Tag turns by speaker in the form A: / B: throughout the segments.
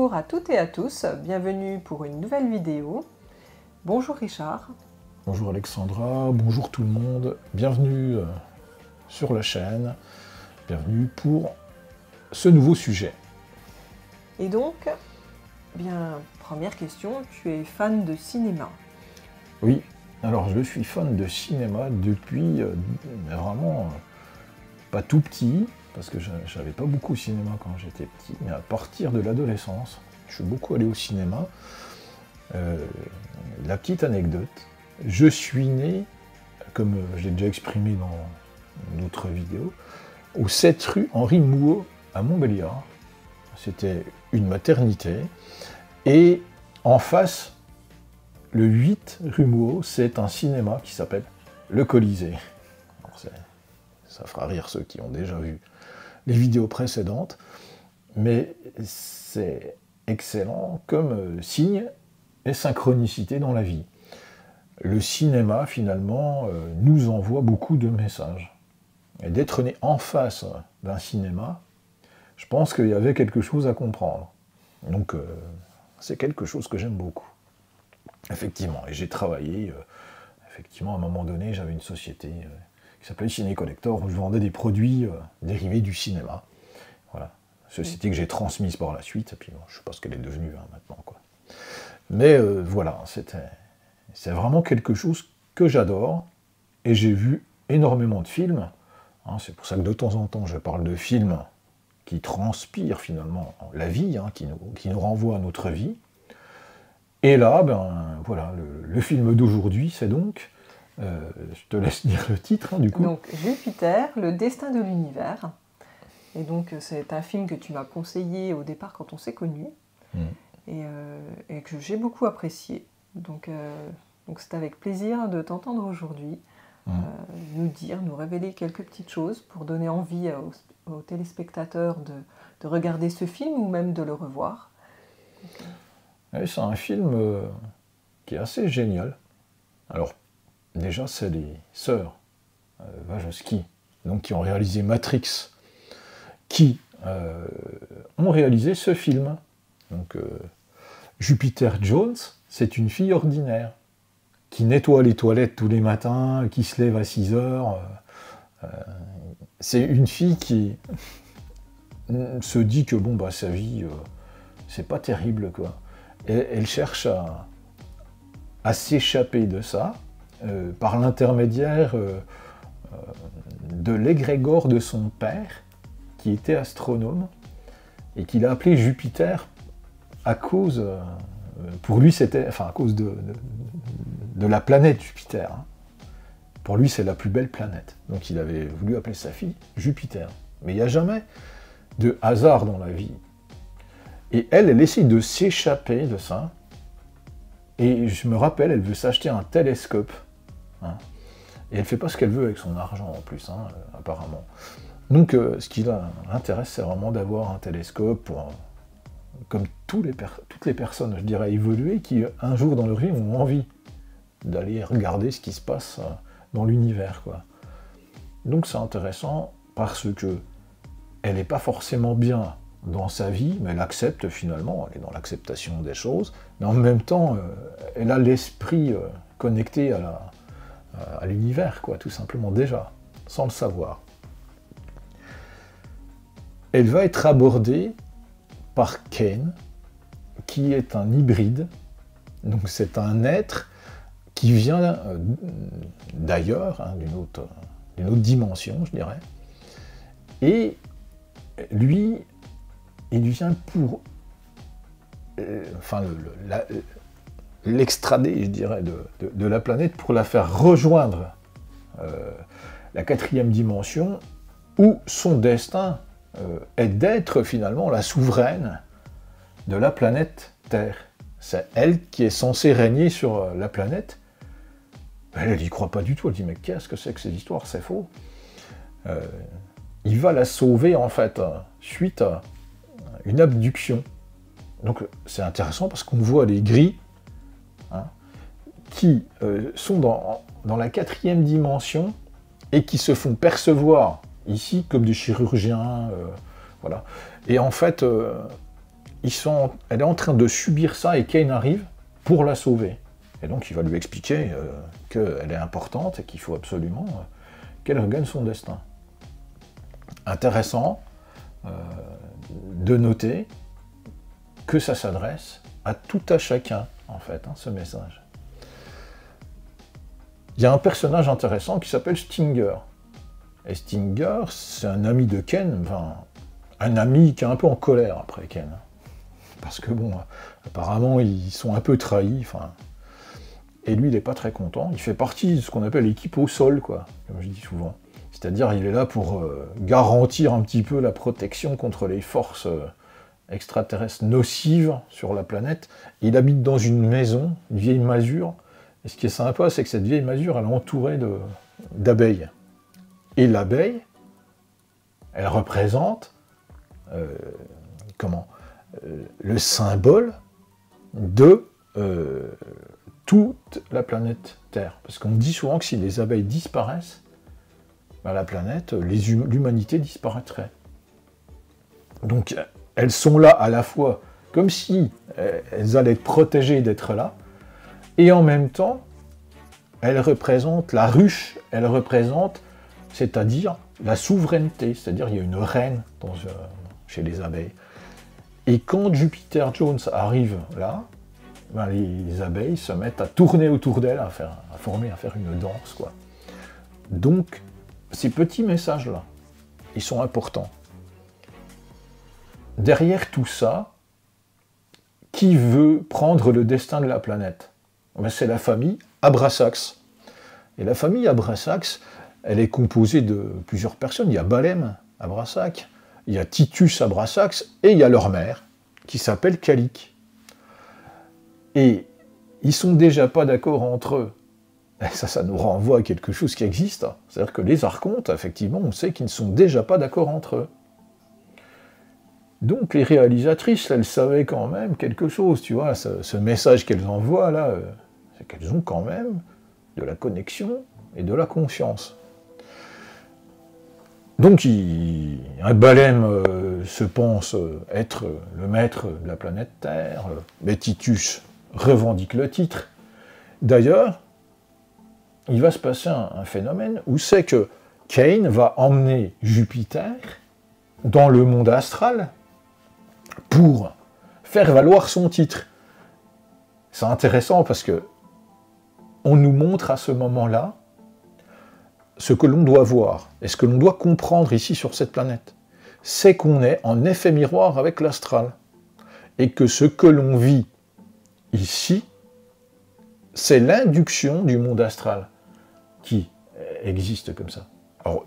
A: Bonjour à toutes et à tous, bienvenue pour une nouvelle vidéo. Bonjour Richard.
B: Bonjour Alexandra, bonjour tout le monde, bienvenue sur la chaîne, bienvenue pour ce nouveau sujet.
A: Et donc, bien, première question, tu es fan de cinéma?
B: Oui, alors je suis fan de cinéma depuis vraiment pas tout petit, parce que j'avais pas beaucoup au cinéma quand j'étais petit, mais à partir de l'adolescence, je suis beaucoup allé au cinéma. La petite anecdote, je suis né, comme je l'ai déjà exprimé dans une autre vidéo, au 7 rue Henri Mouhot à Montbéliard. C'était une maternité. Et en face, le 8 rue Mouhot, c'est un cinéma qui s'appelle Le Colisée. Alors ça fera rire ceux qui ont déjà vu les vidéos précédentes, mais c'est excellent comme signe et synchronicité dans la vie. Le cinéma, finalement, nous envoie beaucoup de messages. Et d'être né en face d'un cinéma, je pense qu'il y avait quelque chose à comprendre. Donc, c'est quelque chose que j'aime beaucoup. Effectivement, et j'ai travaillé, effectivement, à un moment donné, j'avais une société qui s'appelait Ciné Collector, où je vendais des produits dérivés du cinéma. Voilà. Société que j'ai transmise par la suite, et puis bon, je ne sais pas ce qu'elle est devenue maintenant, quoi. Mais voilà, c'est vraiment quelque chose que j'adore, et j'ai vu énormément de films. Hein, c'est pour ça que de temps en temps, je parle de films qui transpirent finalement la vie, hein, qui nous renvoient à notre vie. Et là, ben voilà, le film d'aujourd'hui, c'est donc, je te laisse dire le titre, hein, du coup.
A: Donc Jupiter, le destin de l'univers. Et donc c'est un film que tu m'as conseillé au départ quand on s'est connus, et que j'ai beaucoup apprécié. Donc c'est avec plaisir de t'entendre aujourd'hui, nous révéler quelques petites choses pour donner envie aux téléspectateurs de regarder ce film ou même de le revoir.
B: C'est un film qui est assez génial. Alors, déjà, c'est les sœurs Wachowski, donc qui ont réalisé Matrix, qui ont réalisé ce film. Donc, Jupiter Jones, c'est une fille ordinaire, qui nettoie les toilettes tous les matins, qui se lève à 6 heures. C'est une fille qui se dit que bon, bah, sa vie, c'est pas terrible, quoi. Et elle cherche à s'échapper de ça par l'intermédiaire de l'égrégore de son père, qui était astronome, et qu'il a appelé Jupiter à cause, pour lui c'était, enfin à cause de la planète Jupiter. Hein. Pour lui c'est la plus belle planète. Donc il avait voulu appeler sa fille Jupiter. Mais il n'y a jamais de hasard dans la vie. Et elle essaie de s'échapper de ça. Et je me rappelle, elle veut s'acheter un télescope. Hein. Et elle ne fait pas ce qu'elle veut avec son argent en plus, hein, apparemment. Donc ce qui l'intéresse, c'est vraiment d'avoir un télescope pour, comme toutes les personnes, je dirais, évoluées, qui un jour dans leur vie ont envie d'aller regarder ce qui se passe dans l'univers, quoi. Donc c'est intéressant parce que elle n'est pas forcément bien dans sa vie, mais elle accepte finalement, elle est dans l'acceptation des choses, mais en même temps, elle a l'esprit connecté à l'univers, quoi, tout simplement, déjà, sans le savoir. Elle va être abordée par Kane, qui est un hybride, donc c'est un être qui vient d'ailleurs, hein, d'une autre dimension, je dirais, et lui, il vient pour l'extrader, je dirais, de la planète pour la faire rejoindre la 4e dimension, où son destin est d'être finalement la souveraine de la planète Terre. C'est elle qui est censée régner sur la planète. Elle n'y croit pas du tout, elle dit mais qu'est-ce que c'est que ces histoires, c'est faux. Il va la sauver en fait, suite à une abduction. Donc c'est intéressant parce qu'on voit les gris, hein, qui sont dans la 4e dimension et qui se font percevoir ici comme des chirurgiens, voilà. Et en fait, elle est en train de subir ça et Kane arrive pour la sauver. Et donc il va lui expliquer qu'elle est importante et qu'il faut absolument qu'elle regagne son destin. Intéressant de noter que ça s'adresse à tout à chacun, en fait, ce message. Il y a un personnage intéressant qui s'appelle Stinger. Et Stinger, c'est un ami de Ken, enfin, un ami qui est un peu en colère après Ken. Parce que bon, apparemment, ils sont un peu trahis, enfin. Et lui, il n'est pas très content. Il fait partie de ce qu'on appelle l'équipe au sol, quoi, comme je dis souvent. C'est-à-dire, il est là pour garantir un petit peu la protection contre les forces extraterrestres nocives sur la planète. Il habite dans une maison, une vieille masure. Et ce qui est sympa, c'est que cette vieille masure, elle est entourée d'abeilles. Et l'abeille, elle représente le symbole de toute la planète Terre. Parce qu'on dit souvent que si les abeilles disparaissent, la planète, l'humanité disparaîtrait. Donc elles sont là à la fois comme si elles allaient être protégées d'être là, et en même temps, elles représentent la ruche, elles représentent, c'est-à-dire la souveraineté, c'est-à-dire il y a une reine chez les abeilles. Et quand Jupiter Jones arrive là, les abeilles se mettent à tourner autour d'elle, à faire une danse, quoi. Donc, ces petits messages-là, ils sont importants. Derrière tout ça, qui veut prendre le destin de la planète? C'est la famille Abrasax. Et la famille Abrasax, elle est composée de plusieurs personnes. Il y a Balem Abrasax, il y a Titus Abrasax, et il y a leur mère, qui s'appelle Calique. Et ils sont déjà pas d'accord entre eux. Et ça nous renvoie à quelque chose qui existe. C'est-à-dire que les archontes, effectivement, on sait qu'ils ne sont déjà pas d'accord entre eux. Donc les réalisatrices, elles savaient quand même quelque chose, tu vois, ce message qu'elles envoient là, c'est qu'elles ont quand même de la connexion et de la conscience. Donc un Balem se pense être le maître de la planète Terre, mais Titus revendique le titre. D'ailleurs, il va se passer un phénomène où c'est que Kane va emmener Jupiter dans le monde astral pour faire valoir son titre. C'est intéressant parce que on nous montre à ce moment-là ce que l'on doit voir et ce que l'on doit comprendre ici sur cette planète. C'est qu'on est en effet miroir avec l'astral et que ce que l'on vit ici, c'est l'induction du monde astral qui existe comme ça. Alors,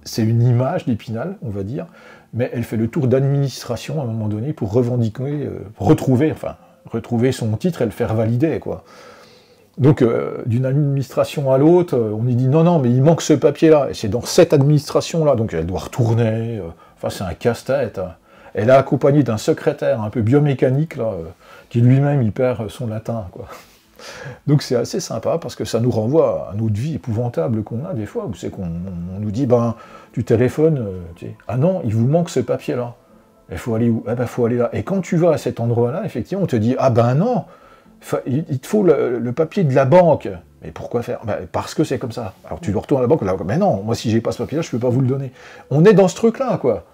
B: c'est une image d'Épinal, on va dire, mais elle fait le tour d'administration à un moment donné pour revendiquer, retrouver son titre et le faire valider, quoi. Donc, d'une administration à l'autre, on lui dit non, mais il manque ce papier-là, et c'est dans cette administration-là, donc elle doit retourner, c'est un casse-tête. Elle est accompagnée d'un secrétaire un peu biomécanique, là, qui lui-même, il perd son latin, quoi. Donc c'est assez sympa, parce que ça nous renvoie à notre vie épouvantable qu'on a des fois, où c'est qu'on nous dit, tu téléphones, ah non, il vous manque ce papier-là. Il faut aller où? Faut aller là. Et quand tu vas à cet endroit-là, effectivement, on te dit, non, il te faut le papier de la banque. Mais pourquoi faire? Parce que c'est comme ça. Alors tu le retournes à la banque, là, mais non, moi si j'ai pas ce papier-là, je peux pas vous le donner. On est dans ce truc-là, quoi.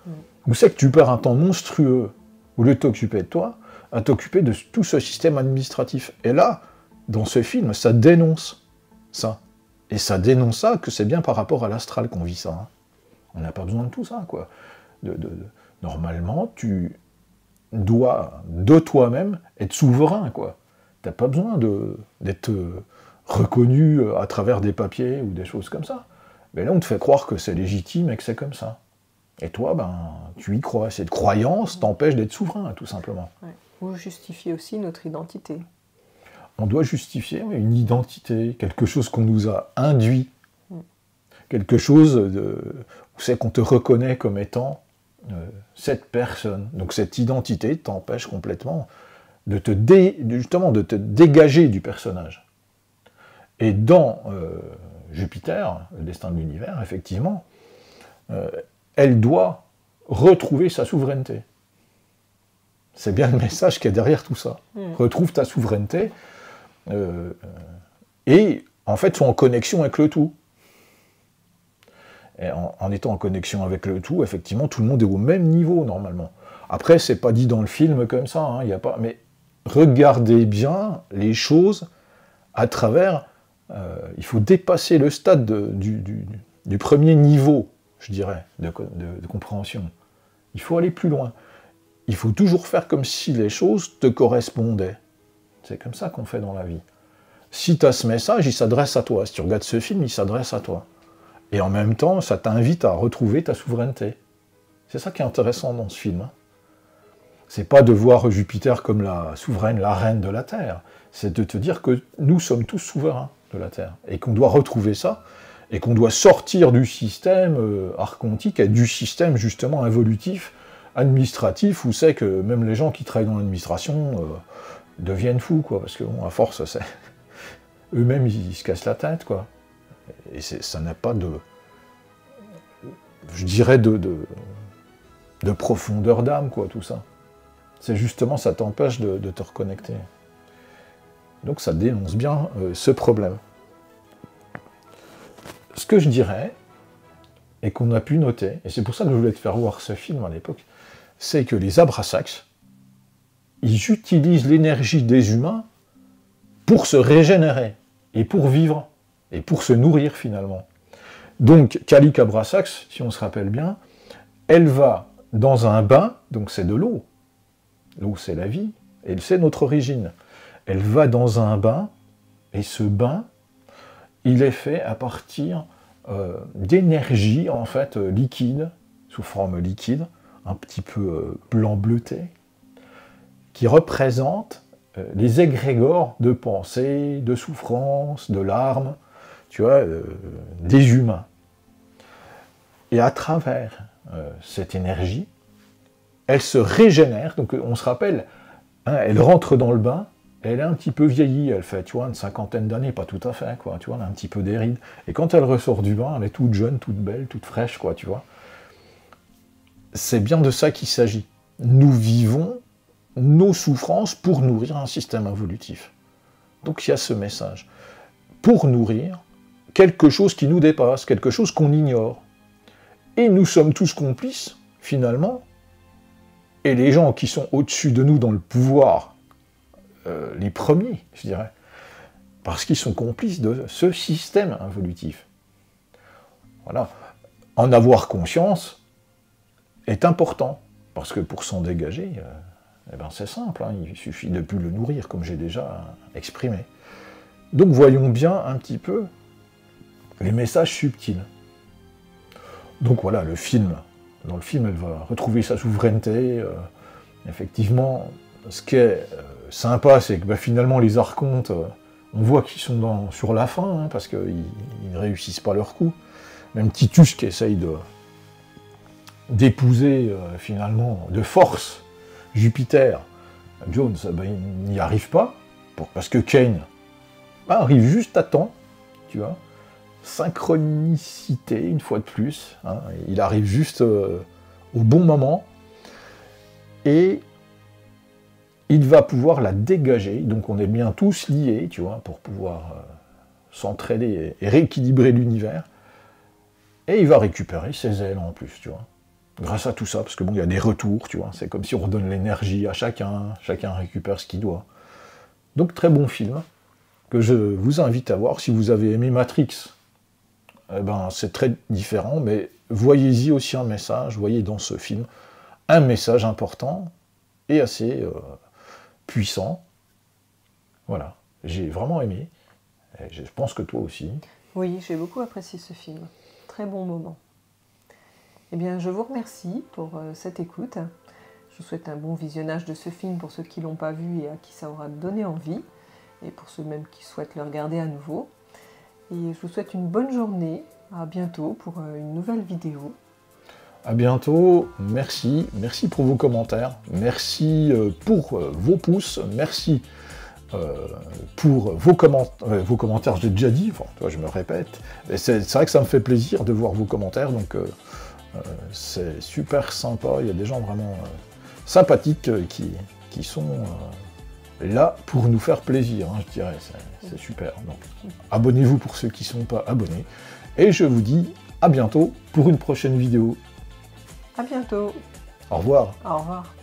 B: Où c'est que tu perds un temps monstrueux, au lieu de t'occuper de toi, à t'occuper de tout ce système administratif. Et là, dans ce film, ça dénonce ça. Et ça dénonce ça, que c'est bien par rapport à l'astral qu'on vit ça. Hein. On n'a pas besoin de tout ça, quoi. Normalement, tu dois, de toi-même, être souverain, quoi. T'as pas besoin d'être reconnu à travers des papiers ou des choses comme ça. Mais là, on te fait croire que c'est légitime et que c'est comme ça. Et toi, tu y crois. Cette croyance t'empêche d'être souverain, tout simplement.
A: Ouais. Ou justifier aussi notre identité.
B: On doit justifier une identité, quelque chose qu'on nous a induit, quelque chose où c'est qu'on te reconnaît comme étant cette personne. Donc cette identité t'empêche complètement de te dégager du personnage. Et dans Jupiter, le destin de l'univers, effectivement, elle doit retrouver sa souveraineté. C'est bien le message qui est derrière tout ça. Retrouve ta souveraineté et en fait sois en connexion avec le tout. Et en étant en connexion avec le tout, effectivement, tout le monde est au même niveau normalement. Après, c'est pas dit dans le film comme ça, hein, y a pas. Mais regardez bien les choses à travers. Il faut dépasser le stade du premier niveau, je dirais, de compréhension. Il faut aller plus loin. Il faut toujours faire comme si les choses te correspondaient. C'est comme ça qu'on fait dans la vie. Si tu as ce message, il s'adresse à toi. Si tu regardes ce film, il s'adresse à toi. Et en même temps, ça t'invite à retrouver ta souveraineté. C'est ça qui est intéressant dans ce film. C'est pas de voir Jupiter comme la souveraine, la reine de la Terre. C'est de te dire que nous sommes tous souverains de la Terre. Et qu'on doit retrouver ça. Et qu'on doit sortir du système archontique et du système justement évolutif, administratif, où c'est que même les gens qui travaillent dans l'administration deviennent fous, quoi. Parce que bon, à force, eux-mêmes, ils se cassent la tête, quoi. Et ça n'a pas de, je dirais, de profondeur d'âme, quoi, tout ça. C'est justement, ça t'empêche de te reconnecter. Donc ça dénonce bien ce problème. Ce que je dirais, et qu'on a pu noter, et c'est pour ça que je voulais te faire voir ce film à l'époque, c'est que les Abrasax, ils utilisent l'énergie des humains pour se régénérer, et pour vivre, et pour se nourrir finalement. Donc, Kalik Abrasax, si on se rappelle bien, elle va dans un bain, donc c'est de l'eau. L'eau, c'est la vie, et c'est notre origine. Elle va dans un bain, et ce bain, il est fait à partir d'énergie, en fait, liquide, sous forme liquide, un petit peu blanc bleuté, qui représente les égrégores de pensée, de souffrance, de larmes, tu vois, des humains. Et à travers cette énergie, elle se régénère. Donc on se rappelle, hein, elle rentre dans le bain, elle est un petit peu vieillie, elle fait, tu vois, une cinquantaine d'années, pas tout à fait, quoi, tu vois, elle a un petit peu des rides. Et quand elle ressort du bain, elle est toute jeune, toute belle, toute fraîche, quoi, tu vois. C'est bien de ça qu'il s'agit. Nous vivons nos souffrances pour nourrir un système évolutif. Donc il y a ce message. Pour nourrir quelque chose qui nous dépasse, quelque chose qu'on ignore. Et nous sommes tous complices, finalement, et les gens qui sont au-dessus de nous dans le pouvoir, les premiers, je dirais, parce qu'ils sont complices de ce système évolutif. Voilà. En avoir conscience est important, parce que pour s'en dégager, eh ben c'est simple, hein, il suffit de ne plus le nourrir, comme j'ai déjà exprimé. Donc voyons bien un petit peu les messages subtils. Donc voilà, le film. Dans le film, elle va retrouver sa souveraineté. Effectivement, ce qui est sympa, c'est que finalement, les archontes, on voit qu'ils sont sur la fin, hein, parce qu'ils ne réussissent pas leur coup. Même Titus qui essaye d'épouser, finalement, de force, Jupiter. Jones, il n'y arrive pas, parce que Kane arrive juste à temps, tu vois. Synchronicité, une fois de plus. Hein, il arrive juste au bon moment. Et il va pouvoir la dégager. Donc on est bien tous liés, tu vois, pour pouvoir s'entraider et rééquilibrer l'univers. Et il va récupérer ses ailes en plus, tu vois. Grâce à tout ça, parce que bon, il y a des retours, tu vois. C'est comme si on redonne l'énergie à chacun récupère ce qu'il doit. Donc très bon film, que je vous invite à voir. Si vous avez aimé Matrix, eh ben, c'est très différent, mais voyez-y aussi un message, voyez dans ce film un message important et assez puissant. Voilà, j'ai vraiment aimé, et je pense que toi aussi.
A: Oui, j'ai beaucoup apprécié ce film, très bon moment. Eh bien, je vous remercie pour cette écoute. Je vous souhaite un bon visionnage de ce film pour ceux qui ne l'ont pas vu et à qui ça aura donné envie, et pour ceux même qui souhaitent le regarder à nouveau. Et je vous souhaite une bonne journée. À bientôt pour une nouvelle vidéo.
B: À bientôt. Merci. Merci pour vos commentaires. Merci pour vos pouces. Merci pour vos commentaires. J'ai déjà dit. Enfin, toi, je me répète. C'est vrai que ça me fait plaisir de voir vos commentaires. Donc, c'est super sympa. Il y a des gens vraiment sympathiques qui sont là pour nous faire plaisir, hein, je dirais. C'est super. Donc, abonnez-vous pour ceux qui ne sont pas abonnés. Et je vous dis à bientôt pour une prochaine vidéo.
A: À bientôt.
B: Au revoir.
A: Au revoir.